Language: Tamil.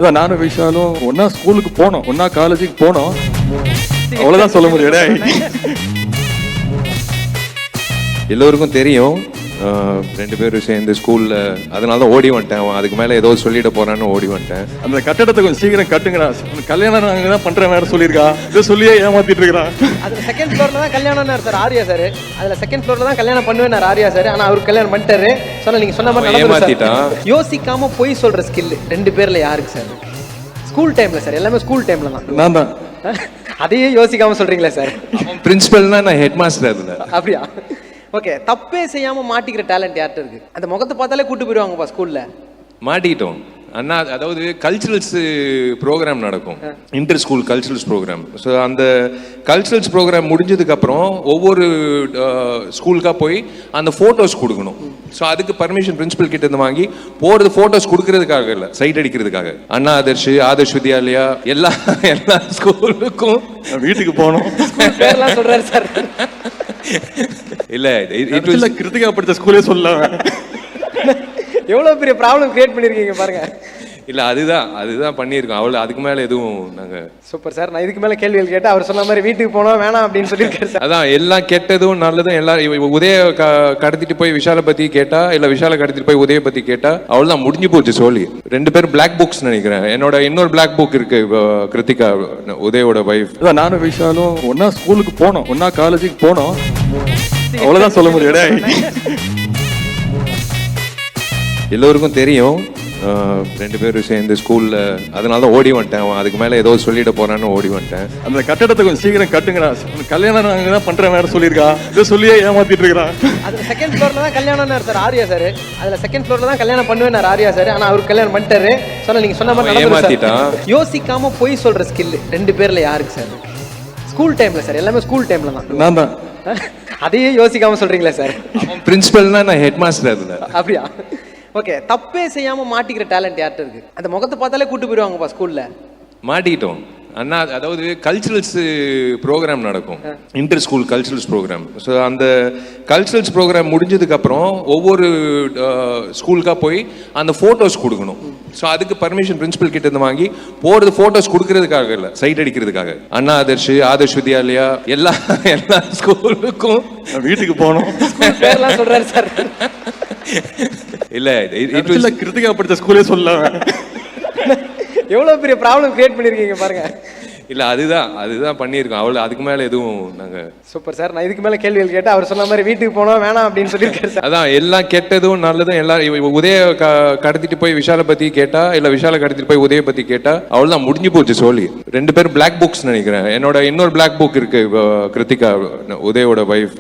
அதான் நானும் விஷாலும் ஒன்னா ஸ்கூலுக்கு போனோம், ஒன்னா காலேஜுக்கு போனோம். அவ்வளவுதான் சொல்ல முடியும். எல்லோருக்கும் தெரியும் ரெண்டு பேரும் சேர்ந்து ஸ்கூல்ல, அதனால தான் ஓடி வந்துட்டேன். அதுக்கு மேல ஏதோ சொல்லிட போறான்னு ஓடி வந்துட்டேன். அந்த கட்டடத்தை கொஞ்சம் சீக்கிரம் கட்டுங்கடா, கல்யாணம் நாங்க தான் பண்ற வேற சொல்லியிருக்கா, இதை சொல்லியே ஏமாத்திட்டு இருக்கிறான். அதுல செகண்ட் ஃப்ளோர்ல தான் கல்யாணம் சார் ஆரியா சார். அதுல செகண்ட் ஃப்ளோர்ல தான் கல்யாணம் பண்ணுவேன் ஆரியா சார். ஆனா அவருக்கு கல்யாணம் பண்ணிட்டாரு. சொன்ன நீங்க சொன்ன மாதிரி ஏமாத்திட்டான். யோசிக்காம போய் சொல்ற ஸ்கில் ரெண்டு பேர்ல யாருக்கு சார்? ஸ்கூல் டைம்ல சார், எல்லாமே ஸ்கூல் டைம்ல தான். நான் தான். அதையே யோசிக்காம சொல்றீங்களா சார்? பிரின்சிபல்னா நான் ஹெட் மாஸ்டர் இருந்தேன். அப்படியா? ஓகே, தப்பே செய்யாம மாட்டிக்கிற டேலண்ட் யார்கிட்ட இருக்கு? அந்த முகத்தை பார்த்தாலே கூட்டு போயிடுவாங்கப்பா ஸ்கூல்ல. மாட்டிக்கிட்டோம் அண்ணா. அதாவது கல்ச்சுரல்ஸ் ப்ரோக்ராம் நடக்கும், inter school culturals program. So அந்த கல்ச்சுரல்ஸ் ப்ரோக்ராம் முடிஞ்சதுக்கு அப்புறம் ஒவ்வொரு ஸ்கூலுக்காக போய் அந்த ஃபோட்டோஸ் கொடுக்கணும். ஸோ அதுக்கு பர்மிஷன் பிரின்சிபல் கிட்ட இருந்து வாங்கி போகிறது ஃபோட்டோஸ் கொடுக்கறதுக்காக இல்லை, சைட் அடிக்கிறதுக்காக. அண்ணா ஆதர்ஷ் வித்யாலயா எல்லா ஸ்கூலுக்கும் வீட்டுக்கு போனோம். பேர்லாம் சொல்றாரு சார். இல்ல கிருத்திகா படிச்ச ஸ்கூலே சொல்லலாம். எவ்வளவு பெரிய ப்ராப்ளம் கிரியேட் பண்ணிருக்கீங்க பாருங்க. இல்ல அதுதான் பண்ணியிருக்கோம். அவ்வளவு, அதுக்கு மேல எதுவும் நாங்க. Super sir. நான் இதுக்கு மேல கேள்விகள் கேட்டா அவர் சொன்ன மாதிரி வீட்டுக்கு போனோம் வேணாம் அப்படின்னு சொல்லியிருக்காரு சார். அதான் எல்லாம் கெட்டதும் நல்லதும் எல்லாரும் உதய கடத்திட்டு போய் விஷாலை பத்தி கேட்டா, இல்ல விஷாலை கடத்திட்டு போய் உதய பத்தி கேட்டா அவ்வளவுதான் முடிஞ்சு போச்சு சொல்லி. ரெண்டு பேரும் பிளாக் புக்ஸ் நினைக்கிறேன். என்னோட இன்னொரு பிளாக் புக் இருக்கு, கிருத்திகா உதயோட வைஃப். அதான் நானும் விஷாலும் ஒன்னா ஸ்கூலுக்கு போனோம், ஒன்னா காலேஜுக்கு போனோம். அவ்வளவுதான் சொல்ல முடியும். எல்லோருக்கும் தெரியும் ரெண்டு பேரும் சேர்ந்து ஸ்கூல்ல, அதனால தான் ஓடி வந்துட்டேன். அதுக்கு மேல ஏதோ சொல்லிட போறான்னு ஓடி வந்துட்டேன். அந்த கட்டடத்தை கொஞ்சம் சீக்கிரம் கட்டுங்கடா, கல்யாணம் நாங்க தான் பண்ற வேற சொல்லியிருக்கா, இதை சொல்லியே ஏமாத்திட்டு இருக்கிறான். அதுல செகண்ட் ஃப்ளோர்ல தான் கல்யாணம் சார் ஆரியா சார். அதுல செகண்ட் ஃப்ளோர்ல தான் கல்யாணம் பண்ணுவேன் ஆரியா சார். ஆனா அவருக்கு கல்யாணம் பண்ணிட்டாரு. சொன்ன நீங்க சொன்ன மாதிரி ஏமாத்திட்டான். யோசிக்காம போய் சொல்ற ஸ்கில் ரெண்டு பேர்ல யாருக்கு சார்? ஸ்கூல் டைம்ல சார், எல்லாமே ஸ்கூல் டைம்ல தான். நான் தான். அதையே யோசிக்காம சொல்றீங்களா சார்? பிரின்சிபல்னா நான் ஹெட் மாஸ்டர் இருந்தேன். அப்படியா? ஓகே, தப்பே செய்யாம மாட்டிக்கிற டேலண்ட் யார்கிட்ட இருக்கு? அந்த முகத்தை பார்த்தாலே கூட்டு போயிடுவாங்கப்பா ஸ்கூல்ல. மாட்டிக்கிட்டோம் அண்ணா. அதாவது கல்ச்சுரல்ஸ் ப்ரோக்ராம் நடக்கும், inter school culturals program. So அந்த கல்ச்சுரல்ஸ் ப்ரோக்ராம் முடிஞ்சதுக்கு அப்புறம் ஒவ்வொரு ஸ்கூலுக்காக போய் அந்த ஃபோட்டோஸ் கொடுக்கணும். ஸோ அதுக்கு பர்மிஷன் பிரின்சிபல் கிட்ட இருந்து வாங்கி போகிறது ஃபோட்டோஸ் கொடுக்கறதுக்காக இல்லை, சைட் அடிக்கிறதுக்காக. அண்ணா ஆதர்ஷ் வித்யாலயா எல்லா ஸ்கூலுக்கும் வீட்டுக்கு போனோம். பேர்லாம் சொல்றாரு சார். இல்ல கிருத்திகா படிச்ச ஸ்கூலே சொல்லலாம். எவ்வளவு பெரிய ப்ராப்ளம் கிரியேட் பண்ணிருக்கீங்க பாருங்க. இல்ல அதுதான் பண்ணியிருக்கோம். அவ்வளவு, அதுக்கு மேல எதுவும் நாங்க. Super sir. நான் இதுக்கு மேல கேள்விகள் கேட்டா அவர் சொன்ன மாதிரி வீட்டுக்கு போனோம் வேணாம் அப்படின்னு சொல்லியிருக்காரு சார். அதான் எல்லாம் கெட்டதும் நல்லதும் எல்லாரும் உதய கடத்திட்டு போய் விஷாலை பத்தி கேட்டா, இல்ல விஷாலை கடத்திட்டு போய் உதய பத்தி கேட்டா அவ்வளவுதான் முடிஞ்சு போச்சு சொல்லி. ரெண்டு பேரும் பிளாக் புக்ஸ் நினைக்கிறேன். என்னோட இன்னொரு பிளாக் புக் இருக்கு, கிருத்திகா உதயோட வைஃப்.